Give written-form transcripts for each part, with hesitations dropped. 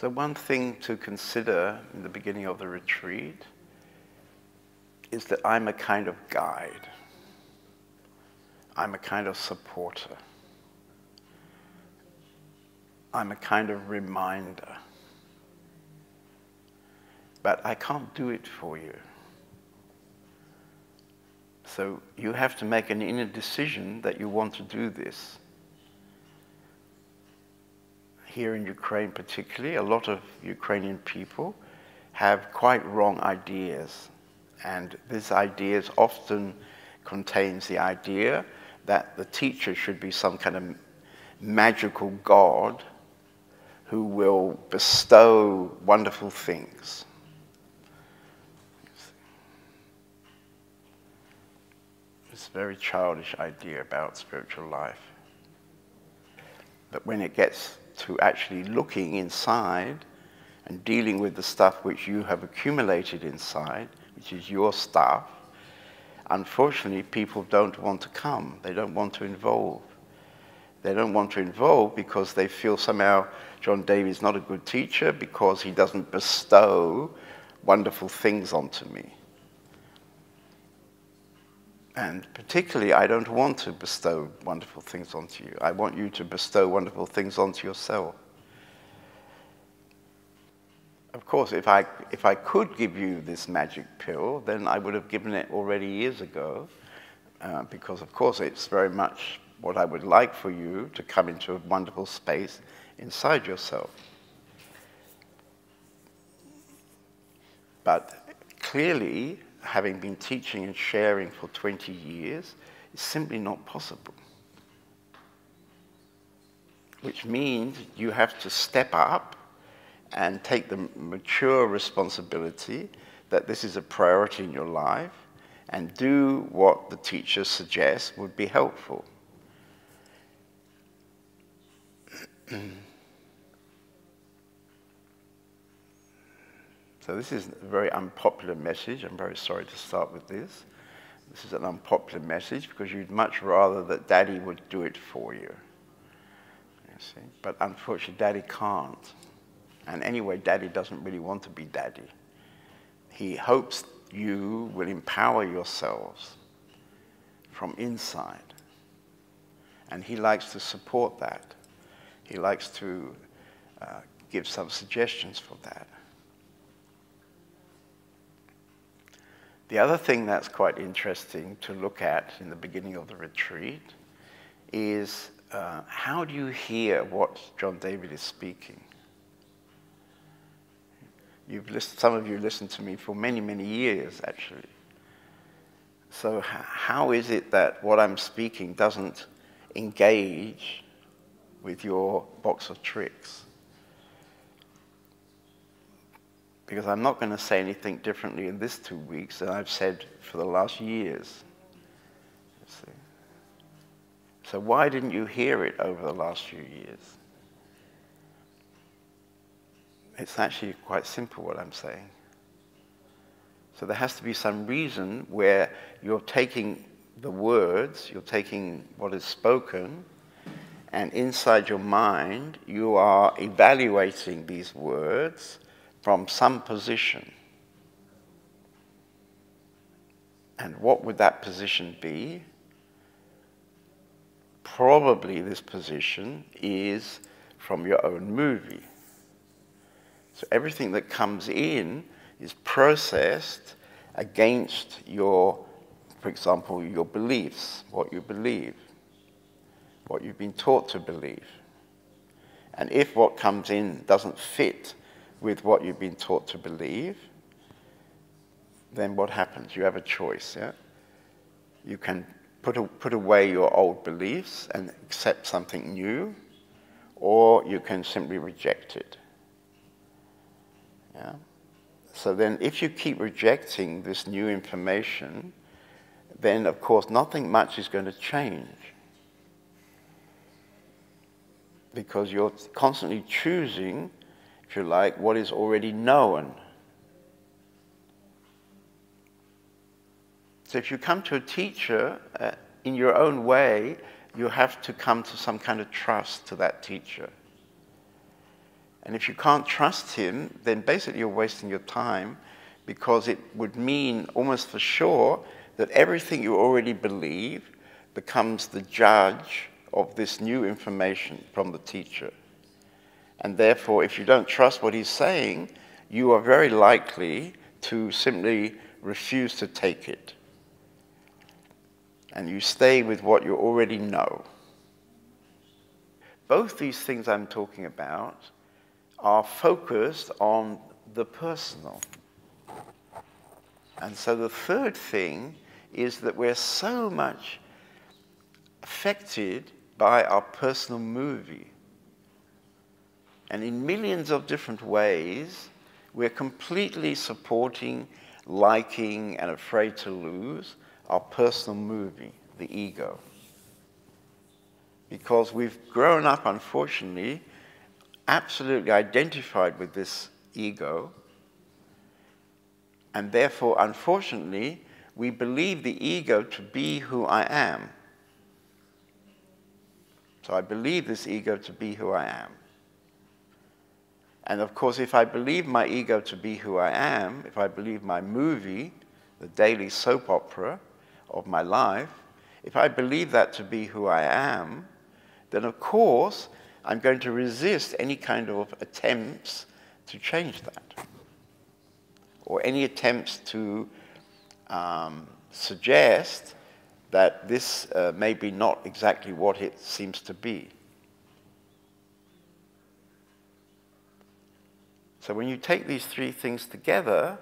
So one thing to consider in the beginning of the retreat is that I'm a kind of guide. I'm a kind of supporter. I'm a kind of reminder. But I can't do it for you. So you have to make an inner decision that you want to do this. Here in Ukraine particularly, a lot of Ukrainian people have quite wrong ideas. And these ideas often contains the idea that the teacher should be some kind of magical god who will bestow wonderful things. It's a very childish idea about spiritual life. But when it gets to actually looking inside and dealing with the stuff which you have accumulated inside, which is your stuff, unfortunately people don't want to come. They don't want to involve. They don't want to involve because they feel somehow John David's not a good teacher because he doesn't bestow wonderful things onto me. And particularly, I don't want to bestow wonderful things onto you. I want you to bestow wonderful things onto yourself. Of course, if I could give you this magic pill, then I would have given it already years ago, because of course it's very much what I would like for you to come into a wonderful space inside yourself. But clearly, having been teaching and sharing for 20 years, is simply not possible. Which means you have to step up and take the mature responsibility that this is a priority in your life and do what the teacher suggests would be helpful. So this is a very unpopular message. I'm very sorry to start with this. This is an unpopular message because you'd much rather that Daddy would do it for you. You see? But unfortunately, Daddy can't. And anyway, Daddy doesn't really want to be Daddy. He hopes you will empower yourselves from inside. And he likes to support that. He likes to give some suggestions for that. The other thing that's quite interesting to look at in the beginning of the retreat is how do you hear what John David is speaking? Some of you listened to me for many, many years, actually. So how is it that what I'm speaking doesn't engage with your box of tricks? Because I'm not going to say anything differently in this 2 weeks than I've said for the last years. You see? So why didn't you hear it over the last few years? It's actually quite simple what I'm saying. So there has to be some reason where you're taking the words, you're taking what is spoken, and inside your mind you are evaluating these words from some position. And what would that position be? Probably this position is from your own movie. So everything that comes in is processed against your, for example, your beliefs, what you believe, what you've been taught to believe. And if what comes in doesn't fit with what you've been taught to believe, then what happens? You have a choice, yeah? You can put away your old beliefs and accept something new, or you can simply reject it. Yeah? So then if you keep rejecting this new information, then of course nothing much is going to change. Because you're constantly choosing, if you like, what is already known. So if you come to a teacher in your own way, you have to come to some kind of trust to that teacher. And if you can't trust him, then basically you're wasting your time, because it would mean almost for sure that everything you already believe becomes the judge of this new information from the teacher. And therefore, if you don't trust what he's saying, you are very likely to simply refuse to take it. And you stay with what you already know. Both these things I'm talking about are focused on the personal. And so the third thing is that we're so much affected by our personal movie. And in millions of different ways, we're completely supporting, liking, and afraid to lose our personal movie, the ego. Because we've grown up, unfortunately, absolutely identified with this ego, and therefore, unfortunately, we believe the ego to be who I am. So I believe this ego to be who I am. And of course, if I believe my ego to be who I am, if I believe my movie, the daily soap opera of my life, if I believe that to be who I am, then of course, I'm going to resist any kind of attempts to change that, or any attempts to suggest that this may be not exactly what it seems to be. So when you take these three things together,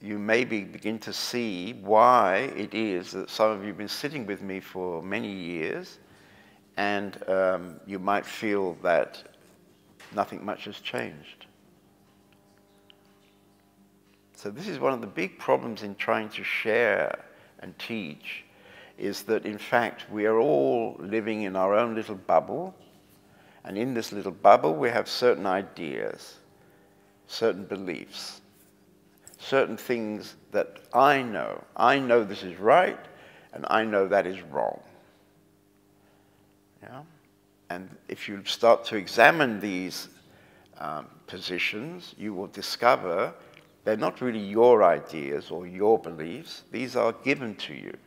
you maybe begin to see why it is that some of you have been sitting with me for many years, and you might feel that nothing much has changed. So this is one of the big problems in trying to share and teach, is that in fact we are all living in our own little bubble, and in this little bubble we have certain ideas, certain beliefs, certain things that I know. I know this is right, and I know that is wrong. Yeah? And if you start to examine these positions, you will discover they're not really your ideas or your beliefs. These are given to you.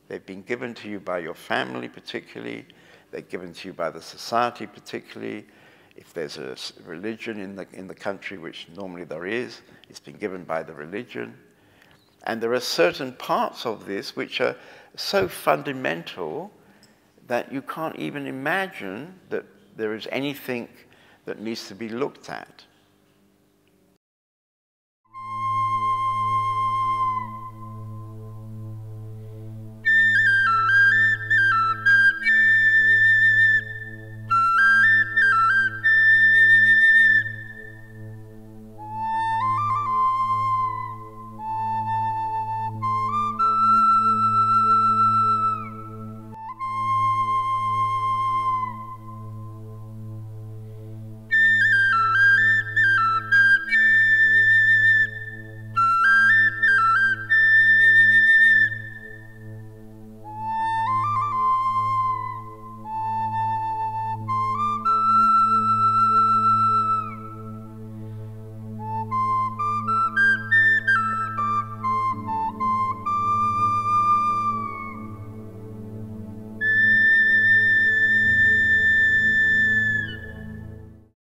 They've been given to you by your family particularly. They're given to you by the society particularly. If there's a religion in the country, which normally there is, it's been given by the religion. And there are certain parts of this which are so fundamental that you can't even imagine that there is anything that needs to be looked at.